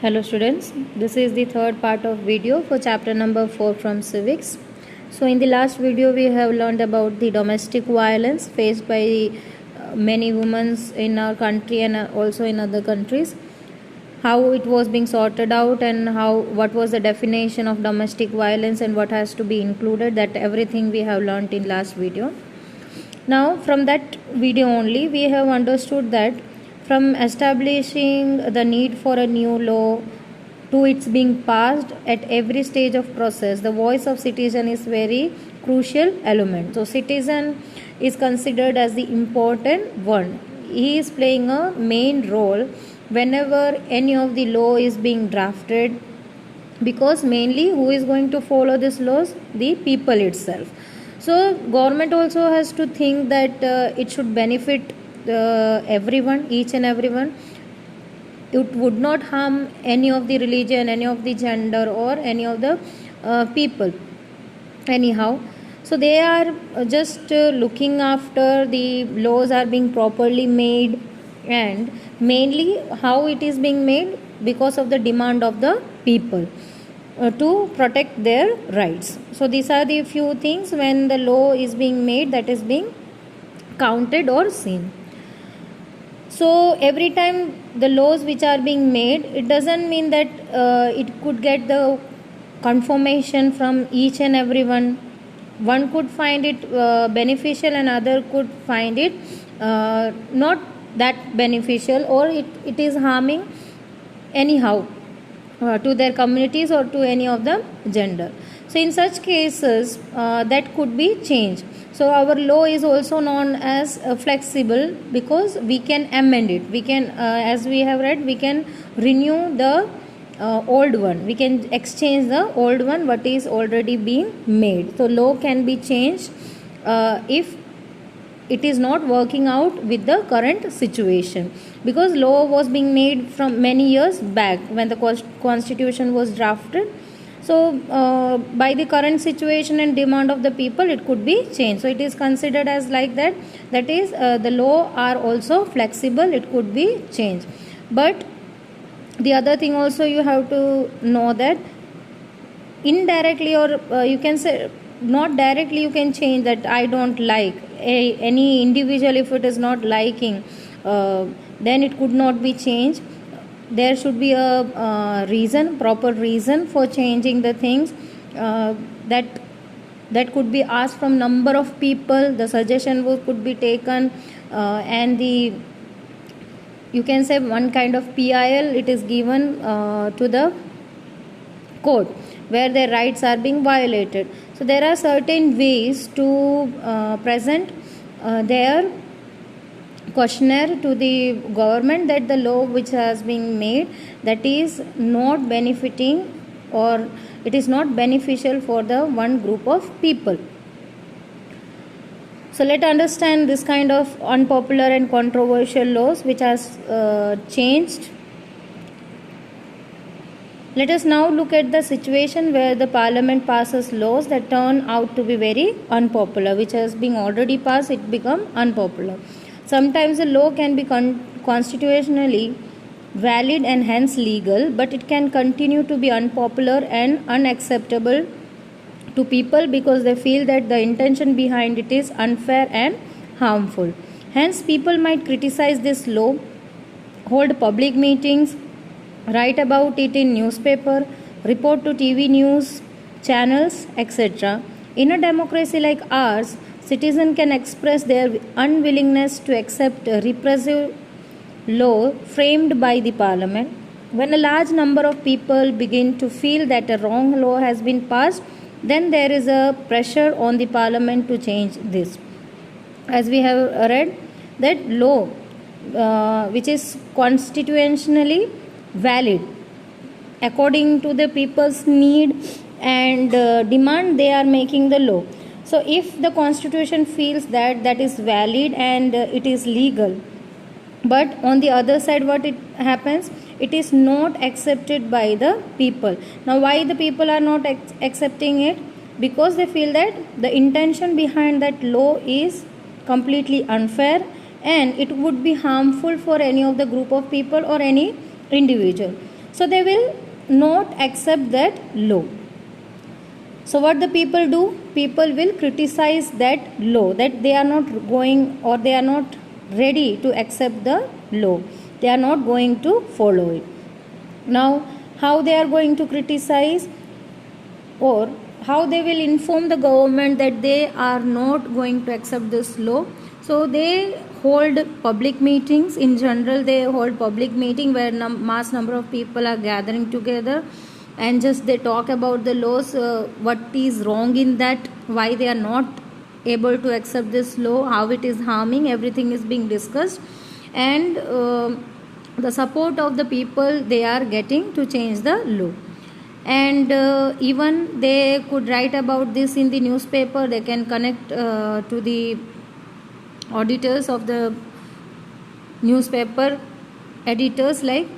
Hello students, this is the third part of video for chapter number 4 from civics. So in the last video we have learned about the domestic violence faced by many women in our country and also in other countries, how it was being sorted out and what was the definition of domestic violence and what has to be included. That everything we have learned in last video. Now from that video only we have understood that from establishing the need for a new law to its being passed, at every stage of process the voice of citizen is very crucial element. So citizen is considered as the important one. He is playing a main role whenever any of the law is being drafted, because mainly who is going to follow these laws? The people itself. So government also has to think that it should benefit everyone, each and everyone. It would not harm any of the religion, any of the gender, or any of the people anyhow. So they are just looking after the laws are being properly made, and mainly how it is being made because of the demand of the people to protect their rights. So these are the few things when the law is being made, that is being counted or seen. So every time the laws which are being made, it doesn't mean that it could get the confirmation from each and everyone. One could find it beneficial and other could find it not that beneficial, or it is harming anyhow to their communities or to any of the gender. So in such cases that could be changed. So our law is also known as flexible, because we can amend it. We can, as we have read, we can renew the old one. We can exchange the old one what is already being made. So law can be changed if it is not working out with the current situation, because law was being made from many years back when the constitution was drafted. So by the current situation and demand of the people, it could be changed. So it is considered as like that. That is, the law are also flexible, it could be changed. But the other thing also you have to know that indirectly, or you can say not directly, you can change that. I don't like any individual, if it is not liking, then it could not be changed. There should be a reason, proper reason for changing the things. That could be asked from number of people. The suggestion could be taken, and you can say one kind of PIL it is given to the court where their rights are being violated. So there are certain ways to present their questionnaire to the government that the law which has been made, that is not benefiting, or it is not beneficial for the one group of people. So let's understand this kind of unpopular and controversial laws which has changed. Let us now look at the situation where the parliament passes laws that turn out to be very unpopular, which has been already passed, it become unpopular. Sometimes a law can be constitutionally valid and hence legal, but it can continue to be unpopular and unacceptable to people because they feel that the intention behind it is unfair and harmful. Hence, people might criticize this law, hold public meetings, write about it in newspaper, report to TV news channels, etc. In a democracy like ours, citizens can express their unwillingness to accept a repressive law framed by the parliament. When a large number of people begin to feel that a wrong law has been passed, then there is a pressure on the parliament to change this. As we have read, that law which is constitutionally valid according to the people's need and demand, they are making the law. So if the constitution feels that that is valid and it is legal, but on the other side what it happens, it is not accepted by the people. Now why the people are not accepting it? Because they feel that the intention behind that law is completely unfair and it would be harmful for any of the group of people or any individual. So they will not accept that law. So what the people do? People will criticize that law, that they are not going, or they are not ready to accept the law. They are not going to follow it. Now, how they are going to criticize, or how they will inform the government that they are not going to accept this law? So they hold public meetings. In general, they hold public meeting where mass number of people are gathering together, and just they talk about the laws, what is wrong in that, why they are not able to accept this law, how it is harming. Everything is being discussed, and the support of the people they are getting to change the law. And even they could write about this in the newspaper. They can connect to the auditors of the newspaper editors, like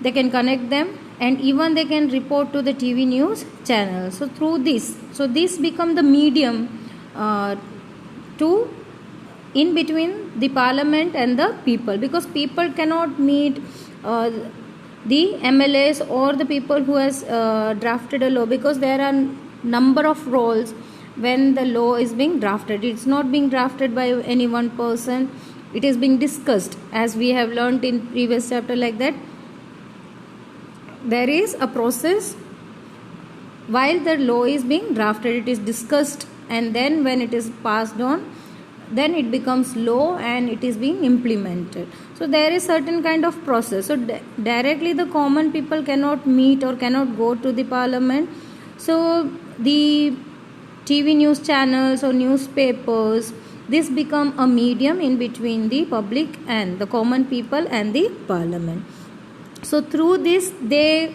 they can connect them, and even they can report to the TV news channel. So through this, this become the medium to in between the parliament and the people, because people cannot meet the MLAs or the people who has drafted a law, because there are number of roles when the law is being drafted. It's not being drafted by any one person. It is being discussed, as we have learned in previous chapter, like that. There is a process while the law is being drafted. It is discussed, and then when it is passed on, then it becomes law and it is being implemented. So there is certain kind of process. So directly the common people cannot meet or cannot go to the parliament. So the TV news channels or newspapers, this become a medium in between the public and the common people and the parliament. So through this they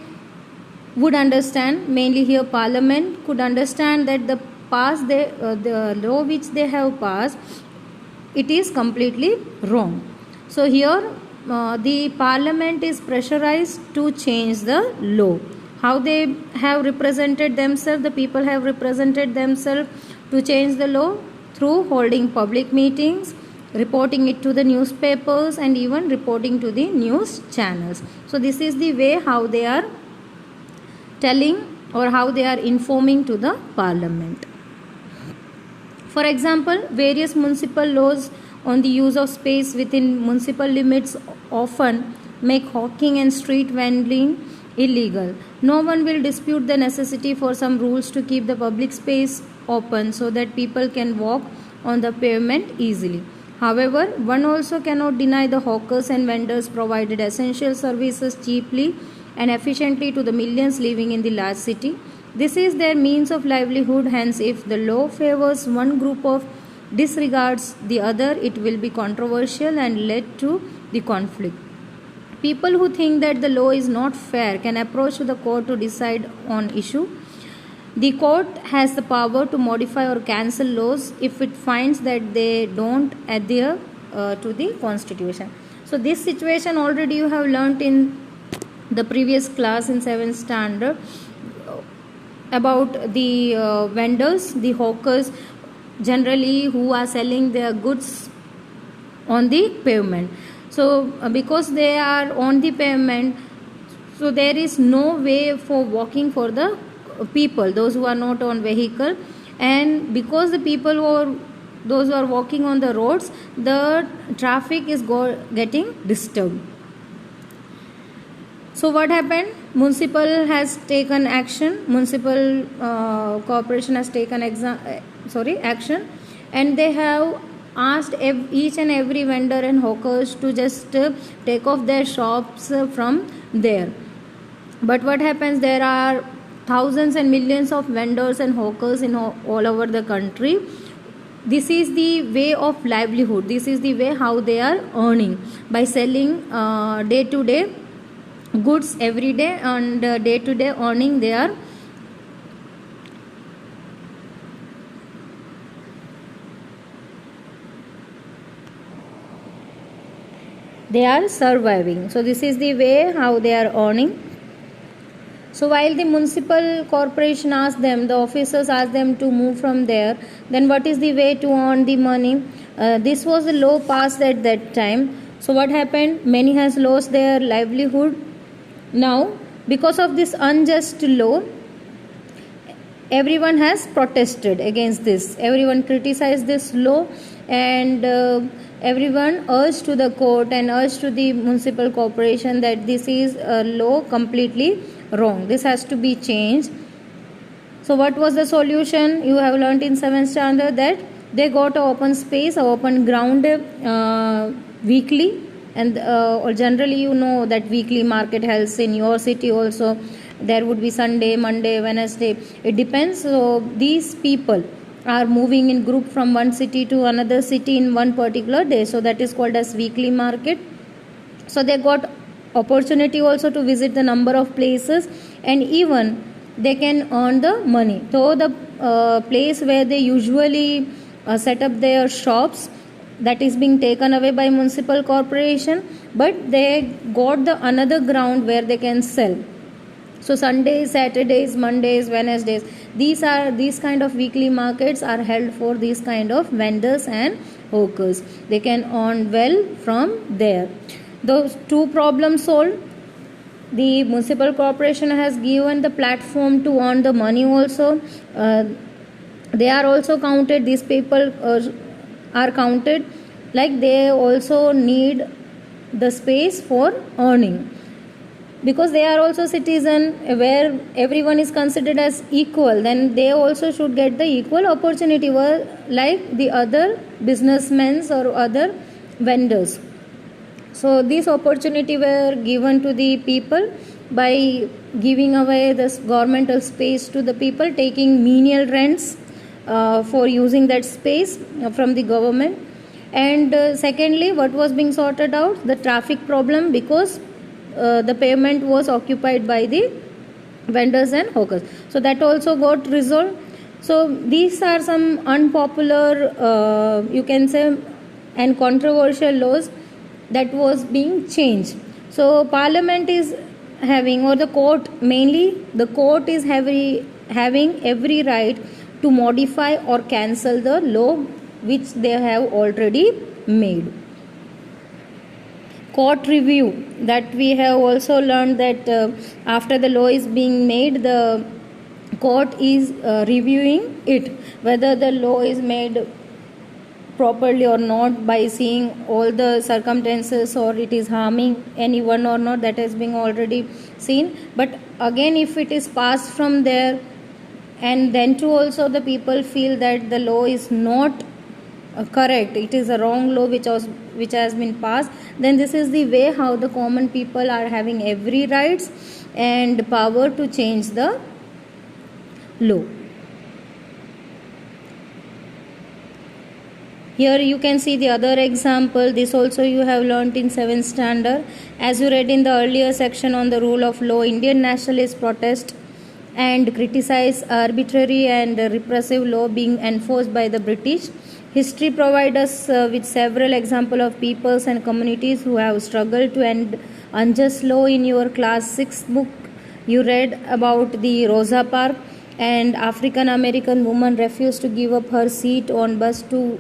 would understand, mainly here parliament could understand, that the law which they have passed, it is completely wrong. So here the parliament is pressurized to change the law. How they have represented themselves, the people have represented themselves to change the law through holding public meetings, reporting it to the newspapers, and even reporting to the news channels. So this is the way how they are telling or how they are informing to the parliament. For example, various municipal laws on the use of space within municipal limits often make hawking and street vending illegal. No one will dispute the necessity for some rules to keep the public space open so that people can walk on the pavement easily. However, one also cannot deny the hawkers and vendors provided essential services cheaply and efficiently to the millions living in the large city. This is their means of livelihood. Hence, if the law favors one group of disregards the other, it will be controversial and lead to the conflict. People who think that the law is not fair can approach the court to decide on issue. The court has the power to modify or cancel laws if it finds that they don't adhere to the constitution. So this situation already you have learnt in the previous class in 7th standard about the vendors, the hawkers, generally who are selling their goods on the pavement. So because they are on the pavement, so there is no way for walking for the people, those who are not on vehicle, and because the people those who are walking on the roads, the traffic is getting disturbed. So what happened? Municipal has taken action. Municipal corporation has taken action, and they have asked each and every vendor and hawkers to just take off their shops from there. But what happens? There are thousands and millions of vendors and hawkers in all over the country. This is the way of livelihood. This is the way how they are earning, by selling day to day goods every day, and day to day earning they are surviving. So this is the way how they are earning. So while the municipal corporation asked them, the officers asked them to move from there, then what is the way to earn the money? This was the law passed at that time. So what happened? Many has lost their livelihood Now, because of this unjust law, everyone has protested against this. Everyone criticized this law, and everyone urged to the court and urged to the municipal corporation that this is a law completely wrong. This has to be changed. So what was the solution? You have learnt in 7th standard that they got an open space, an open ground weekly, and generally you know that weekly market helps in your city also. There would be Sunday, Monday, Wednesday. It depends. So these people are moving in group from one city to another city in one particular day. So that is called as weekly market. So they got opportunity also to visit the number of places, and even they can earn the money. So the place where they usually set up their shops, that is being taken away by municipal corporation, but they got the another ground where they can sell. So Sundays, Saturdays, Mondays, Wednesdays, these kind of weekly markets are held for these kind of vendors and hawkers. They can earn well from there. Those two problems solved. The municipal corporation has given the platform to earn the money also. They are also counted. These people are counted, like they also need the space for earning, because they are also citizen where everyone is considered as equal. Then they also should get the equal opportunity like the other businessmen or other vendors. So this opportunity were given to the people by giving away this governmental space to the people, taking menial rents for using that space from the government. And secondly, what was being sorted out? The traffic problem, because the pavement was occupied by the vendors and hawkers. So that also got resolved. So these are some unpopular, you can say, and controversial laws that was being changed. So parliament is having, or the court mainly, the court is having every right to modify or cancel the law which they have already made. Court review, that we have also learned that after the law is being made, the court is reviewing it, whether the law is made properly or not, by seeing all the circumstances, or it is harming anyone or not. That has been already seen. But again, if it is passed from there, and then too also the people feel that the law is not correct, it is a wrong law which has been passed, then this is the way how the common people are having every rights and power to change the law. Here you can see the other example. This also you have learnt in 7th standard. As you read in the earlier section on the rule of law, Indian nationalists protest and criticize arbitrary and repressive law being enforced by the British. History provides us with several examples of peoples and communities who have struggled to end unjust law. In your class 6 book, you read about the Rosa Parks, and African American woman refused to give up her seat on bus to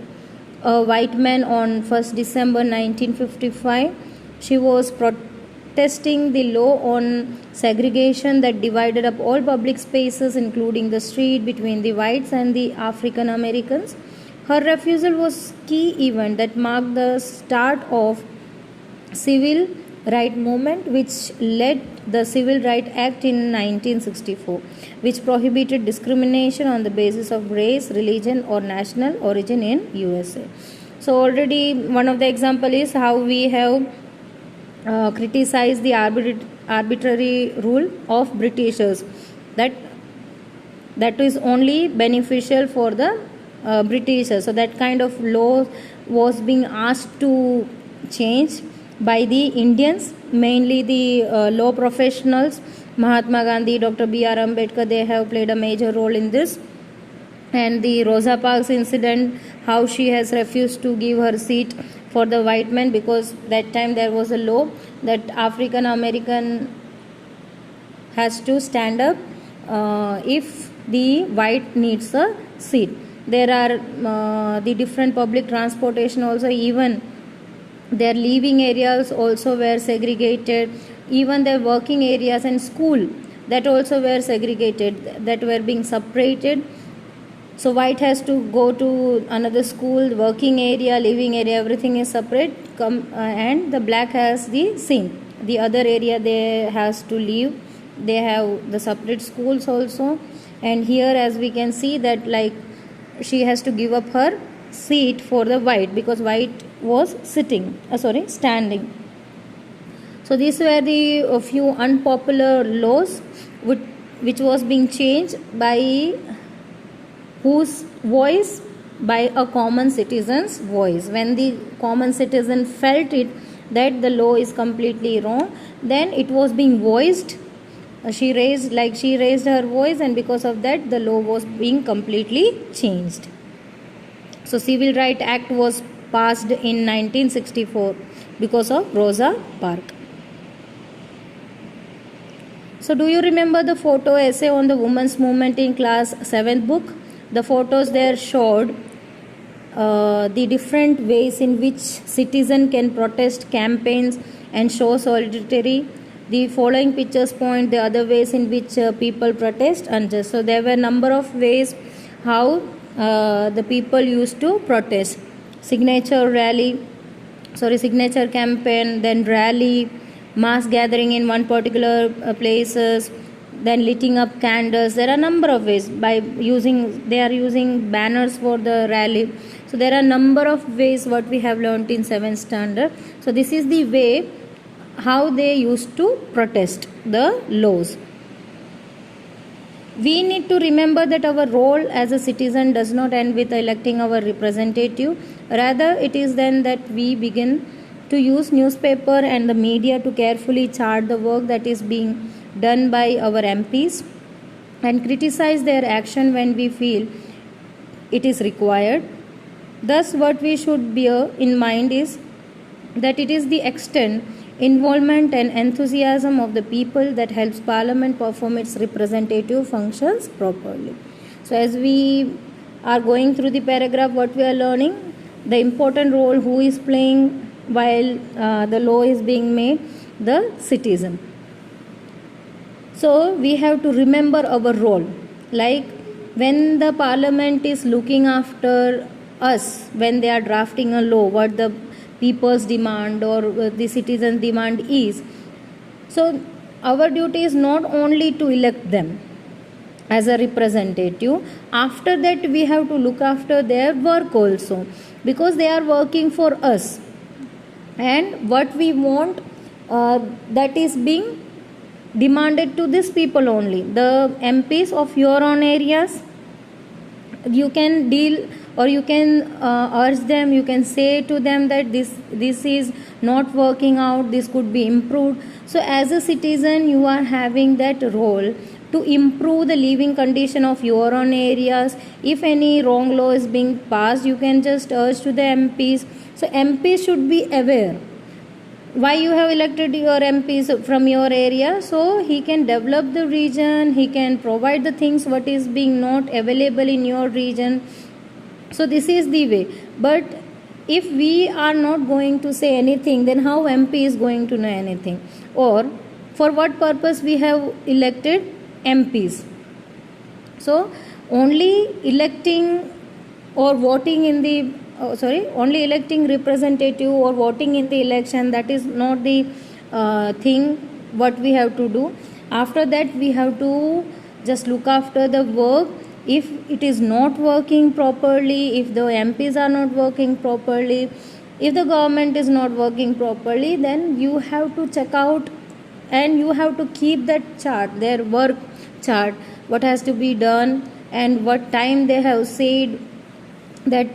a white man on 1st December 1955. She was protesting the law on segregation that divided up all public spaces, including the street, between the whites and the African Americans. Her refusal was key event that marked the start of civil right movement, which led the Civil Rights Act in 1964, which prohibited discrimination on the basis of race, religion or national origin in USA. So already one of the example is how we have criticized the arbitrary rule of Britishers, that is only beneficial for the Britishers. So that kind of law was being asked to change by the Indians, mainly the law professionals. Mahatma Gandhi, Dr. B.R. Ambedkar, they have played a major role in this. And the Rosa Parks incident, how she has refused to give her seat for the white man, because that time there was a law that African American has to stand up if the white needs a seat. There are the different public transportation also, even their living areas also were segregated. even their working areas and school, that also were segregated, that were being separated. So white has to go to another school, working area, living area, everything is separate. And the black has the same, the other area they has to live, they have the separate schools also. And here as we can see that like she has to give up her seat for the white, because white was standing. So these were the a few unpopular laws which was being changed by whose voice? By a common citizen's voice. When the common citizen felt it that the law is completely wrong, then it was being voiced. She raised her voice, and because of that the law was being completely changed. So Civil Rights Act was passed in 1964 because of Rosa Parks. So do you remember the photo essay on the women's movement in class 7th book? The photos there showed the different ways in which citizen can protest, campaigns and show solidarity. The following pictures point the other ways in which people protest unjust. So there were a number of ways how the people used to protest. Signature campaign, then rally, mass gathering in one particular places, then lighting up candles. There are a number of ways they are using banners for the rally. So there are a number of ways what we have learnt in 7th standard. So this is the way how they used to protest the laws. We need to remember that our role as a citizen does not end with electing our representative. Rather, it is then that we begin to use newspaper and the media to carefully chart the work that is being done by our MPs and criticize their action when we feel it is required. Thus, what we should bear in mind is that it is the extent, involvement and enthusiasm of the people that helps Parliament perform its representative functions properly. So as we are going through the paragraph, what we are learning, the important role who is playing while the law is being made, the citizen. So we have to remember our role. Like when the Parliament is looking after us, when they are drafting a law, what the people's demand or the citizens' demand is. So our duty is not only to elect them as a representative. After that, we have to look after their work also, because they are working for us. And what we want, that is being demanded to these people only. The MPs of your own areas, you can deal or you can urge them, you can say to them that this is not working out, this could be improved. So as a citizen, you are having that role to improve the living condition of your own areas. If any wrong law is being passed, you can just urge to the MPs. So MPs should be aware why you have elected your MPs from your area, so he can develop the region, he can provide the things what is being not available in your region. So this is the way. But if we are not going to say anything, then how MP is going to know anything? Or for what purpose we have elected MPs? So only electing or voting in the only electing representative or voting in the election, that is not the thing what we have to do. After that, we have to just look after the work. If it is not working properly, if the MPs are not working properly, if the government is not working properly, then you have to check out and you have to keep that chart, their work chart, what has to be done and what time they have said that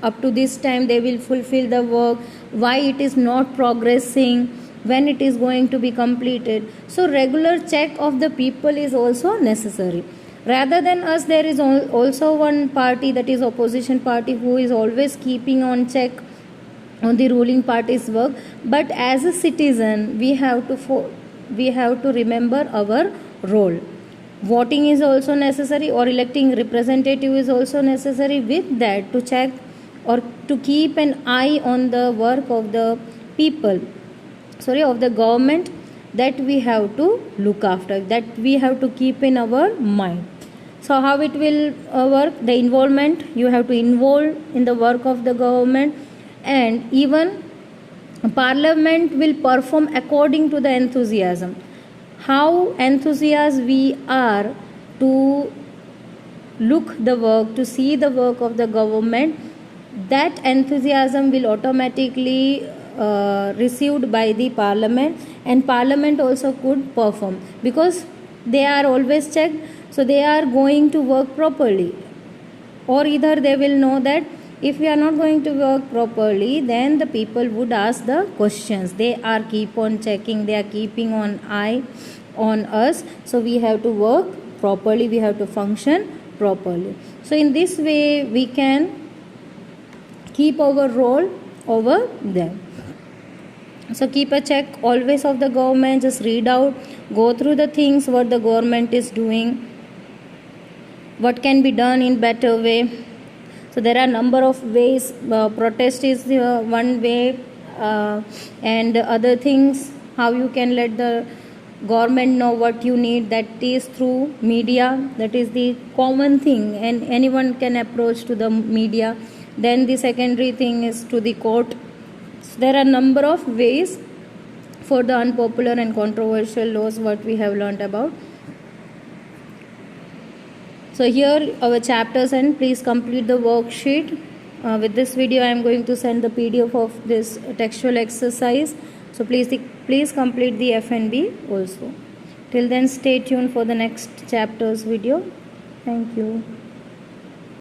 up to this time they will fulfill the work, why it is not progressing, when it is going to be completed. So regular check of the people is also necessary. Rather than us, there is also one party, that is opposition party, who is always keeping on check on the ruling party's work. But as a citizen, we have to remember our role. Voting is also necessary, or electing representative is also necessary. With that, to check or to keep an eye on the work of the people, of the government, that we have to look after, that we have to keep in our mind. So how it will work? The involvement, you have to involve in the work of the government, and even parliament will perform according to the enthusiasm. How enthusiastic we are to look the work, to see the work of the government, that enthusiasm will automatically received by the parliament, and parliament also could perform, because they are always checked, so they are going to work properly. Or either they will know that if we are not going to work properly, then the people would ask the questions. They are keep on checking, they are keeping on eye on us, so we have to work properly, we have to function properly. So in this way we can keep our role over them. So keep a check always of the government, just read out, go through the things what the government is doing, what can be done in better way. So there are number of ways. Protest is one way, and other things how you can let the government know what you need, that is through media. That is the common thing, and anyone can approach to the media. Then the secondary thing is to the court. So there are number of ways for the unpopular and controversial laws what we have learnt about. So here our chapters end. Please complete the worksheet. With this video I am going to send the PDF of this textual exercise. So please complete the FNB also. Till then, stay tuned for the next chapter's video. Thank you.